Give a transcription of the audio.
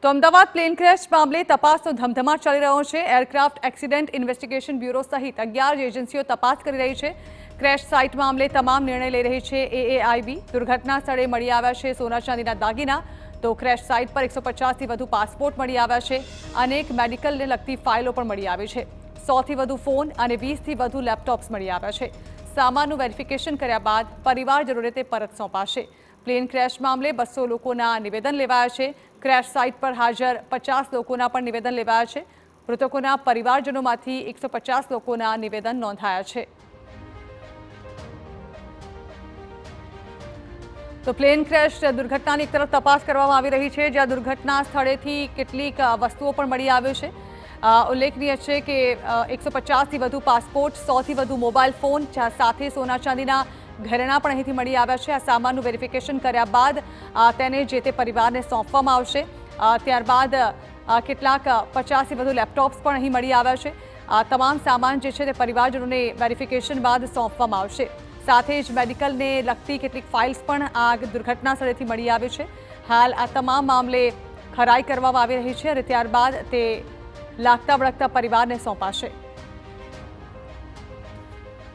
તો Ahmedabad plane crash મામલે તપાસનો ધમધમાટ ચાલી રહ્યો છે। એરક્રાફ્ટ એક્સિડન્ટ ઇન્વેસ્ટિગેશન બ્યુરો સહિત 11 એજન્સીઓ તપાસ કરી રહી છે। ક્રેશ સાઇટ મામલે તમામ નિર્ણય લઈ રહી છે એએઆઈબી। દુર્ઘટના સ્થળે મળી આવ્યા છે સોના ચાંદીના દાગીના, તો ક્રેશ સાઇટ પર 150થી વધુ પાસપોર્ટ મળી આવ્યા છે। અનેક મેડિકલને લગતી ફાઇલો પણ મળી આવી છે। 100થી વધુ ફોન અને 20થી વધુ લેપટોપ્સ મળી આવ્યા છે। સામાનનું વેરિફિકેશન કર્યા બાદ પરિવારજનોને તે પરત સોંપાશે। પ્લેન ક્રેશ મામલે 200 લોકોના નિવેદન લેવાયા છે। ક્રેશ સાઇટ પર હાજર 50 લોકોના પણ નિવેદન લેવાયા છે। મૃતકોના પરિવારજનોમાંથી 150 લોકોના નિવેદન નોંધાયા છે। તો પ્લેન ક્રેશ દુર્ઘટનાની એક તરફ તપાસ કરવામાં આવી રહી છે, જ્યાં દુર્ઘટના સ્થળેથી કેટલીક વસ્તુઓ પણ મળી આવ્યો છે। ઉલ્લેખનીય છે કે 150થી વધુ પાસપોર્ટ, 100થી વધુ મોબાઈલ ફોન, સાથે સોના ચાંદીના ઘરેણાં પણ અહીંથી મળી આવ્યા છે। આ સામાનનું વેરિફિકેશન કર્યા બાદ તેને જે તે પરિવારને સોંપવામાં આવશે। ત્યારબાદ કેટલાક 50થી વધુ લેપટોપ્સ પણ અહીં મળી આવ્યા છે। તમામ સામાન જે છે તે પરિવારજનોને વેરિફિકેશન બાદ સોંપવામાં આવશે। સાથે જ મેડિકલને લગતી કેટલીક ફાઇલ્સ પણ આ દુર્ઘટના સ્થળેથી મળી આવી છે। હાલ આ તમામ મામલે ખરાઈ કરવામાં આવી રહી છે અને ત્યારબાદ તે લાગતા વળગતા પરિવારને સોંપાશે।